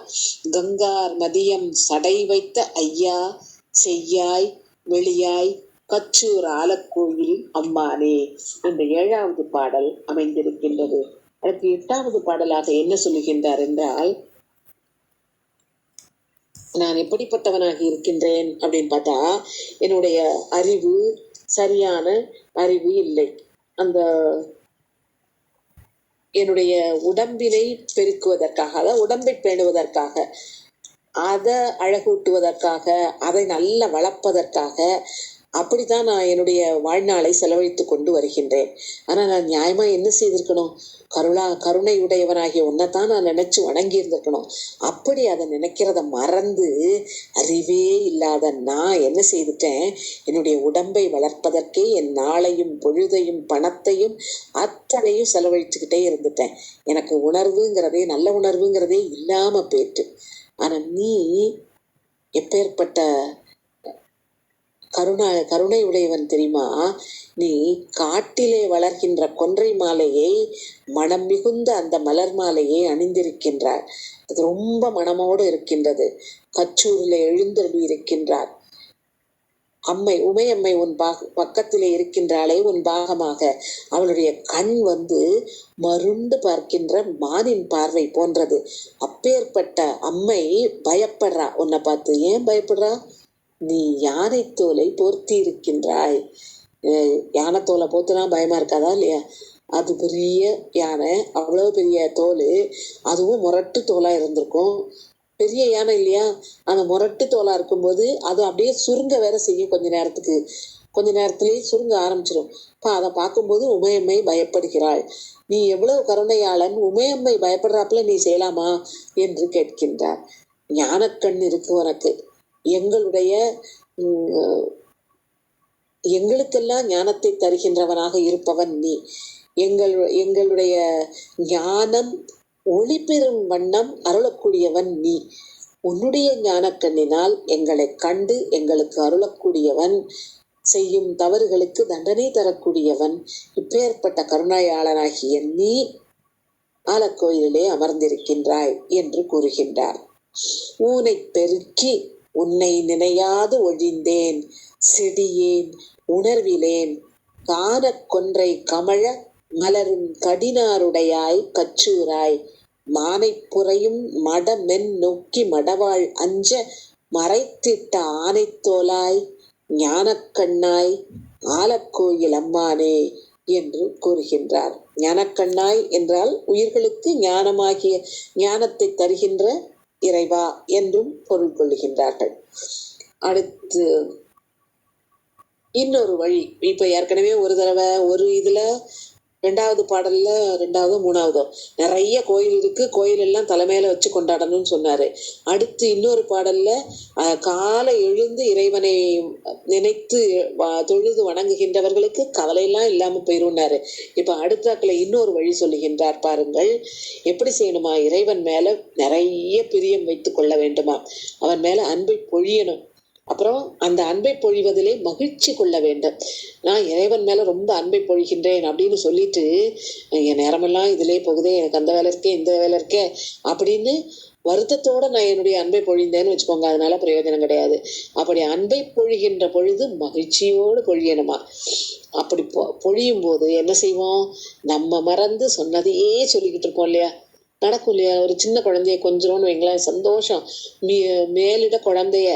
கங்கார் மதியம் சடை வைத்த ஐயா செய்யாய் வெளியாய் கச்சூர் ஆலக்கோயில் அம்மானே. இந்த 7வது பாடல் அமைந்திருக்கின்றது. அடுத்து 8வது பாடலாக என்ன சொல்லுகின்றார் என்றால், நான் எப்படிப்பட்டவனாக இருக்கின்றேன் அப்படின்னு பார்த்தா, என்னுடைய அறிவு சரியான அறிவு இல்லை. அந்த என்னுடைய உடம்பினை பெருக்குவதற்காக, அதாவது உடம்பை பேணுவதற்காக, அதை அழகூட்டுவதற்காக, அதை நல்ல வளர்ப்பதற்காக அப்படித்தான் நான் என்னுடைய வாழ்நாளை செலவழித்து கொண்டு வருகின்றேன். ஆனால் நான் நியாயமா என்ன செய்திருக்கணும்? கருணை உடையவனாகிய உன்னைத்தான் நான் நினைச்சு வணங்கி இருந்திருக்கணும். அப்படி அதை நினைக்கிறத மறந்து அறிவே இல்லாத நான் என்ன செய்துட்டேன்? என்னுடைய உடம்பை வளர்ப்பதற்கே என் நாளையும் பொழுதையும் பணத்தையும் அத்தனையும் செலவழிச்சுக்கிட்டே இருந்துட்டேன். எனக்கு உணர்வுங்கிறதே, நல்ல உணர்வுங்கிறதே இல்லாம போயிட்டு. ஆனா நீ எப்பேற்பட்ட கருணை உடையவன் தெரியுமா? நீ காட்டிலே வளர்கின்ற கொன்றை மாலையை, மனம் மிகுந்த அந்த மலர் மாலையை அணிந்திருக்கின்றார். அது ரொம்ப மனமோடு இருக்கின்றது. கச்சூரிலே எழுந்தருளி இருக்கின்றார். அம்மை உமையம்மை உன் பக்கத்திலே இருக்கின்றாளே உன் பாகமாக. அவளுடைய கண் மருண்டு பார்க்கின்ற மானின் பார்வை போன்றது. அப்பேற்பட்ட அம்மை பயப்படுறா உன்னை பார்த்து. ஏன் பயப்படுறா? நீ யானை தோலை போர்த்தி இருக்கின்றாய். யானை தோலை போத்துனா பயமா இருக்காதா இல்லையா? அது பெரிய யானை, அவ்வளவு பெரிய தோல், அதுவும் முரட்டு தோலா இருந்திருக்கும். பெரிய யானை இல்லையா? அந்த முரட்டு தோலா இருக்கும்போது அது அப்படியே சுருங்க வேற செய்யும். கொஞ்ச நேரத்திலேயே சுருங்க ஆரம்பிச்சிடும். அதை பார்க்கும்போது உமையம்மை பயப்படுகிறாள். நீ எவ்வளவு கருணையாளன், உமையம்மை பயப்படுறாப்புல நீ செய்யலாமா என்று கேட்கின்றார். ஞானக்கண் இருக்கு உனக்கு. எங்களுக்கெல்லாம் ஞானத்தை தருகின்றவனாக இருப்பவன் நீ. எங்களுடைய ஞானம் ஒளி பெறும் வண்ணம் அருளக்கூடியவன் நீ. உன்னுடைய ஞானக்கண்ணினால் எங்களை கண்டு எங்களுக்கு அருளக்கூடியவன், செய்யும் தவறுகளுக்கு தண்டனை தரக்கூடியவன். இப்பேற்பட்ட கருணையாளனாகிய நீ ஆலக்கோயிலே அமர்ந்திருக்கின்றாய் என்று கூறுகின்றார். ஊனை பெருக்கி உன்னை நினையாது ஒழிந்தேன், செடியேன் உணர்விலேன், காண கொன்றை கமழ மலரும் கடினாருடையாய் கச்சூராய், மானை புறையும் மடமென் நோக்கி மடவாள் அஞ்ச மறைத்திட்ட ஆனைத்தோலாய், ஞானக்கண்ணாய் ஆலக்கோயில் அம்மானே என்று கூறுகின்றார். ஞானக்கண்ணாய் என்றால் உயிர்களுக்கு ஞானமாகிய ஞானத்தை தருகின்ற இறைவா என்றும் பொருள் கொள்ளுகின்றார்கள். அடுத்து இன்னொரு வழி. இப்ப ஏற்கனவே ஒரு தடவை ஒரு இதுல 2வது பாடல்ல 2வது 3வது நிறைய கோயில் இருக்கு, கோயில் எல்லாம் தலைமையில வச்சு கொண்டாடணும்னு சொன்னாரு. அடுத்து இன்னொரு பாடல்ல காலை எழுந்து இறைவனை நினைத்து தொழுது வணங்குகின்றவர்களுக்கு கவலையெல்லாம் இல்லாம போயிருந்தாரு. இப்ப அடுத்தாக்குல இன்னொரு வழி சொல்லுகின்றார் பாருங்கள். எப்படி செய்யணுமா? இறைவன் மேல நிறைய பிரியம் வைத்துக் கொள்ள வேண்டுமா, அவன் மேல அன்பை பொழியணும். அப்புறம் அந்த அன்பை பொழிவதிலே மகிழ்ச்சி கொள்ள வேண்டும். நான் இறைவன் மேல ரொம்ப அன்பை பொழிகின்றேன் அப்படின்னு சொல்லிட்டு என் நேரமெல்லாம் இதிலே போகுதே, எனக்கு அந்த வேலை இருக்கே இந்த வேலை இருக்கே அப்படின்னு வருத்தத்தோட நான் என்னுடைய அன்பை பொழிந்தேன்னு வச்சுக்கோங்க, அதனால பிரயோஜனம் கிடையாது. அப்படி அன்பை பொழிகின்ற பொழுது மகிழ்ச்சியோடு பொழியணுமா. அப்படி பொழியும் போது என்ன செய்வோம்? நம்ம மறந்து சொன்னதையே சொல்லிக்கிட்டு இருப்போம் இல்லையா? நடக்கும் இல்லையா? ஒரு சின்ன குழந்தைய கொஞ்சோன்னு வைங்களேன், சந்தோஷம். மேலிட குழந்தைய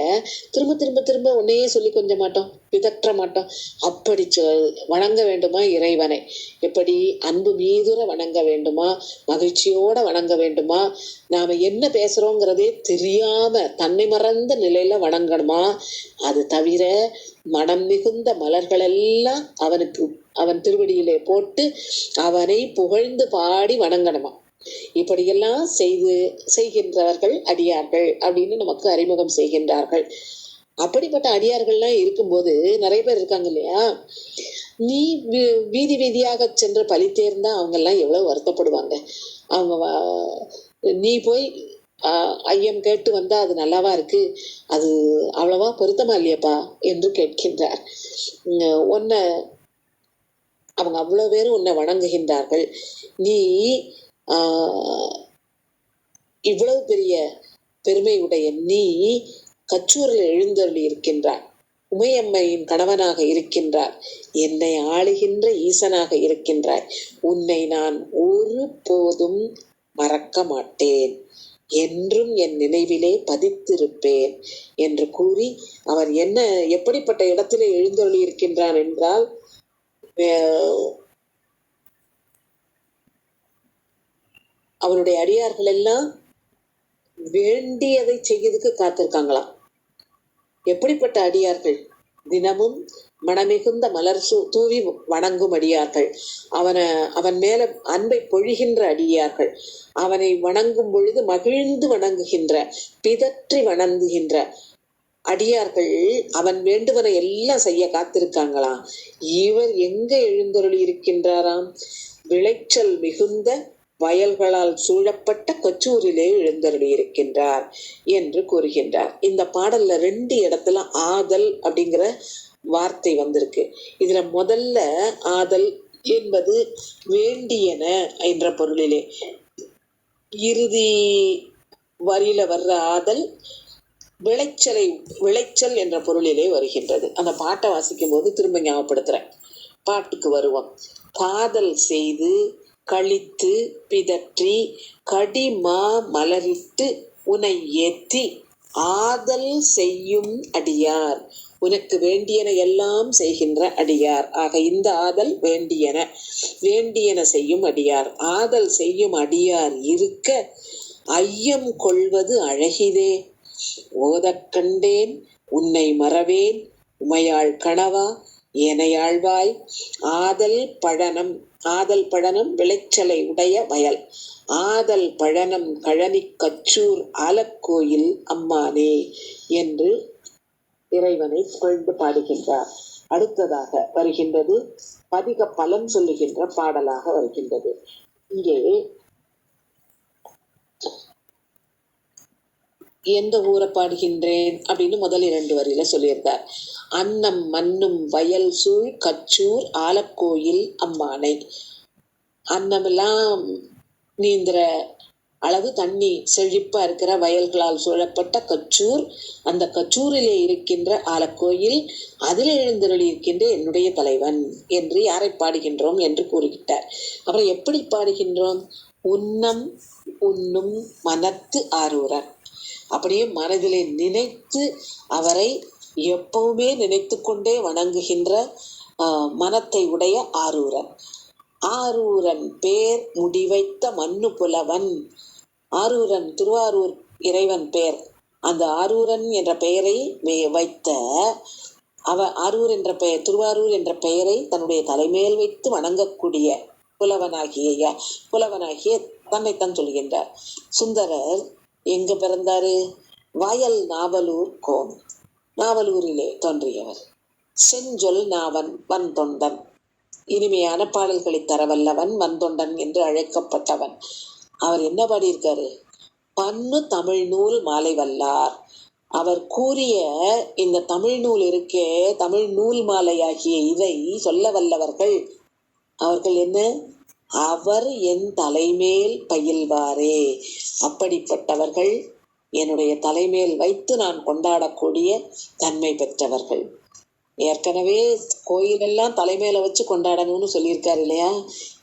திரும்ப திரும்ப திரும்ப உன்னையே சொல்லி கொஞ்ச மாட்டோம், பிதற்ற மாட்டோம். அப்படி வணங்க வேண்டுமா இறைவனை? எப்படி அன்பு மீதுர வணங்க வேண்டுமா? மகிழ்ச்சியோட வணங்க வேண்டுமா? நாம என்ன பேசுறோங்கிறதே தெரியாம தன்னை மறந்த நிலையில வணங்கணுமா? அது தவிர மனம் மிகுந்த மலர்களெல்லாம் அவன் திருவடியிலே போட்டு அவனை புகழ்ந்து பாடி வணங்கணுமா? இப்படியெல்லாம் செய்கின்றவர்கள் அடியார்கள் அப்படின்னு நமக்கு அறிமுகம் செய்கின்றார்கள். அப்படிப்பட்ட அடியார்கள்லாம் இருக்கும்போது நிறைய பேர் இருக்காங்க இல்லையா? நீ வீதி வீதியாக சென்று பலி தேர்ந்தா அவங்க எல்லாம் எவ்வளவு வருத்தப்படுவாங்க. அவங்க நீ போய் ஐயம் கேட்டு வந்தா அது நல்லாவா இருக்கு, அது அவ்வளவா பொருத்தமா இல்லையப்பா என்று கேட்கின்றார். உன்னை அவங்க அவ்வளவு பேரும் உன்னை வணங்குகின்றார்கள். நீ இவ்வளவு பெரிய பெருமையுடைய நீ கச்சூரில் எழுந்தருளி இருக்கின்றார், உமையம்மையின் கணவனாக இருக்கின்றார், என்னை ஆளுகின்ற ஈசனாக இருக்கின்றாய். உன்னை நான் ஒரு போதும் மறக்க மாட்டேன், என்றும் என் நினைவிலே பதித்திருப்பேன் என்று கூறி அவர் எப்படிப்பட்ட இடத்திலே எழுந்தருளி இருக்கின்றார் என்றால், அவருடைய அடியார்கள் எல்லாம் வேண்டியதை செய்யறதுக்கு காத்திருக்காங்களாம். எப்படிப்பட்ட அடியார்கள்? தினமும் மனமிகுந்த மலர் தூவி வணங்கும் அடியார்கள், அவன் மேல அன்பை பொழிகின்ற அடியார்கள், அவனை வணங்கும் பொழுது மகிழ்ந்து வணங்குகின்ற, பிதற்றி வணங்குகின்ற அடியார்கள் அவன் வேண்டுவனை எல்லாம் செய்ய காத்திருக்காங்களாம். இவர் எங்க எழுந்தருளி இருக்கின்றாராம்? விளைச்சல் மிகுந்த வயல்களால் சூழப்பட்ட கச்சூரிலே எழுந்தருளி இருக்கின்றார் என்று கூறுகின்றார். இந்த பாடல்ல 2 இடத்துல ஆதல் அப்படிங்கிற வார்த்தை வந்திருக்கு. இதுல முதல்ல ஆதல் என்பது வேண்டியன என்ற பொருளிலே, இறுதி வரியில வர்ற ஆதல் விளைச்சல் என்ற பொருளிலே வருகின்றது. அந்த பாட்டை வாசிக்கும் போது திரும்ப ஞாபகப்படுத்துறேன், பாட்டுக்கு வருவோம். காதல் செய்து கழித்து பிதற்றி கடிமா மலரிட்டு உனை ஏத்தி ஆதல் செய்யும் அடியார், உனக்கு வேண்டியன எல்லாம் செய்கின்ற அடியார். ஆக இந்த ஆதல் வேண்டியன செய்யும் அடியார். ஆதல் செய்யும் அடியார் இருக்க ஐயம் கொள்வது அழகிதே, ஓதக் கண்டேன் உன்னை மறவேன் உமையாள் கணவா ஏனையாழ்வாய். ஆதல் பழனம் விளைச்சலை உடைய வயல், ஆதல் பழனம் கழனி கச்சூர் ஆலக்கோயில் அம்மானே என்று இறைவனை புகழ்ந்து பாடுகின்றார். அடுத்ததாக வருகின்றது பதிக பலன் சொல்லுகின்ற பாடலாக வருகின்றது. இங்கே எந்த ஊரை பாடுகின்றேன் அப்படின்னு முதல் 2 வரியில சொல்லியிருந்தார். அன்னம் மண்ணும் வயல் சூழ் கச்சூர் ஆலக்கோயில் அம்மானை. அன்னமெல்லாம் நீந்திர அளவு தண்ணி செழிப்பா இருக்கிற வயல்களால் சூழப்பட்ட கச்சூர், அந்த கச்சூரிலே இருக்கின்ற ஆலக்கோயில், அதில் எழுந்தருளி இருக்கின்ற என்னுடைய தலைவன் என்று யாரை பாடுகின்றோம் என்று கூறுகின்றார். அப்புறம் எப்படி பாடுகின்றோம்? உண்ணும் மனத்து ஆரூரன், அப்படியே மனதிலே நினைத்து அவரை எப்பவுமே நினைத்து கொண்டே வணங்குகின்ற மனத்தை உடைய ஆரூரன். ஆரூரன் பேர் முடிவைத்த மண்ணு புலவன். ஆரூரன் திருவாரூர் இறைவன் பெயர். அந்த ஆரூரன் என்ற பெயரை வைத்த ஆரூர் என்ற பெயர், திருவாரூர் என்ற பெயரை தன்னுடைய தலைமேல் வைத்து வணங்கக்கூடிய புலவனாகிய தன்னைத்தான் சொல்கின்றார். சுந்தரர் எங்க பிறந்தாரு? வயல் நாவலூர் கோன், நாவலூரிலே தோன்றியவர். செஞ்சொல் நாவன் வன்தொண்டன், இனிமையான பாடல்களை தரவல்லவன் வன்தொண்டன் என்று அழைக்கப்பட்டவன். அவர் என்ன பாடியிருக்காரு? பன்னு தமிழ் நூல் மாலை வல்லார். அவர் கூறிய இந்த தமிழ் நூல் இருக்கே, தமிழ் நூல் மாலையாகிய இதை சொல்ல வல்லவர்கள் அவர்கள் என்ன? அவர் என் தலைமேல் பயில்வாரே. அப்படிப்பட்டவர்கள் என்னுடைய தலைமேல் வைத்து நான் கொண்டாடக்கூடிய தன்மை பெற்றவர்கள். ஏற்கனவே கோயிலெல்லாம் தலைமையில வச்சு கொண்டாடணும்னு சொல்லியிருக்காரு இல்லையா?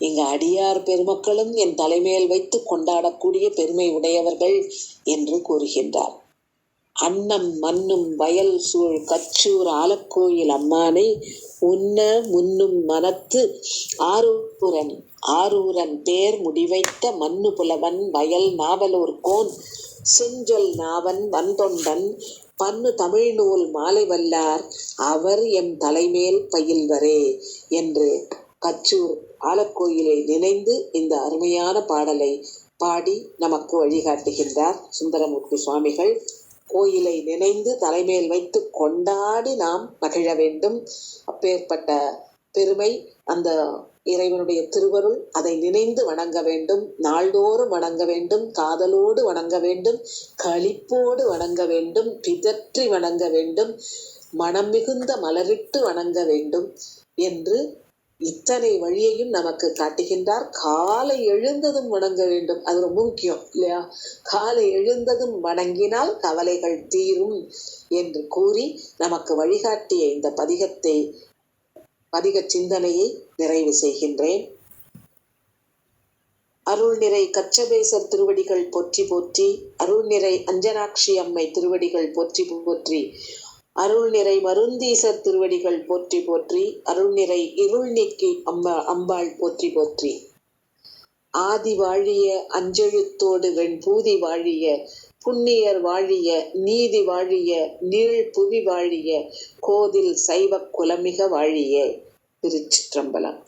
இங்க அடியார் பெருமக்களும் என் தலைமையில் வைத்து கொண்டாடக்கூடிய பெருமை உடையவர்கள் என்று கூறுகின்றார். அன்னம் மன்னும் வயல் சூழ் கச்சூர் ஆலக்கோயில் அம்மானை உன்ன முன்னும் மனத்து ஆரூரன் பேர் முடிவைத்த மன்னு புலவன் வயல் நாவலூர் கோன் செஞ்சொல் நாவன் வந்தொண்டன் பன்னு தமிழ் நூல் மாலை வல்லார் அவர் எம் தலைமேல் பயில்வரே என்று கச்சூர் ஆலக்கோயிலை நினைந்து இந்த அருமையான பாடலை பாடி நமக்கு வழிகாட்டுகின்றார் சுந்தரமூர்த்தி சுவாமிகள். கோயிலை நினைந்து தலைமையில் வைத்து கொண்டாடி நாம் மகிழ வேண்டும். அப்பேற்பட்ட பெருமை அந்த இறைவனுடைய திருவருள். அதை நினைந்து வணங்க வேண்டும், நாள்தோறும் வணங்க வேண்டும், காதலோடு வணங்க வேண்டும், களிப்போடு வணங்க வேண்டும், பிதற்றி வணங்க வேண்டும், மனம் மிகுந்த மலரிட்டு வணங்க வேண்டும் என்று இத்தனை வழியையும் நமக்கு காட்டுகின்றார். காலை எழுந்ததும் வணங்க வேண்டும், அது ரொம்ப முக்கியம் இல்லையா? காலை எழுந்ததும் வணங்கினால் கவலைகள் தீரும் என்று கூறி நமக்கு வழிகாட்டிய இந்த பதிக சிந்தனையை நிறைவு செய்கின்றேன். அருள்நிறை கச்சபேசர் திருவடிகள் போற்றி போற்றி, அருள்நிறை அஞ்சனாட்சி அம்மை திருவடிகள் போற்றி போற்றி, அருள்நிறை மருந்தீசர் திருவடிகள் போற்றி போற்றி, அருள்நிறை இருள் நீக்கி அம்பாள் போற்றி போற்றி. ஆதி வாழிய அஞ்செழுத்தோடு வெண்பூதி வாழிய, புண்ணியர் வாழிய, நீதி வாழிய, நீள் புவி வாழிய, கோதில் சைவ குலமிக வாழிய. திருச்சிற்றம்பலம்.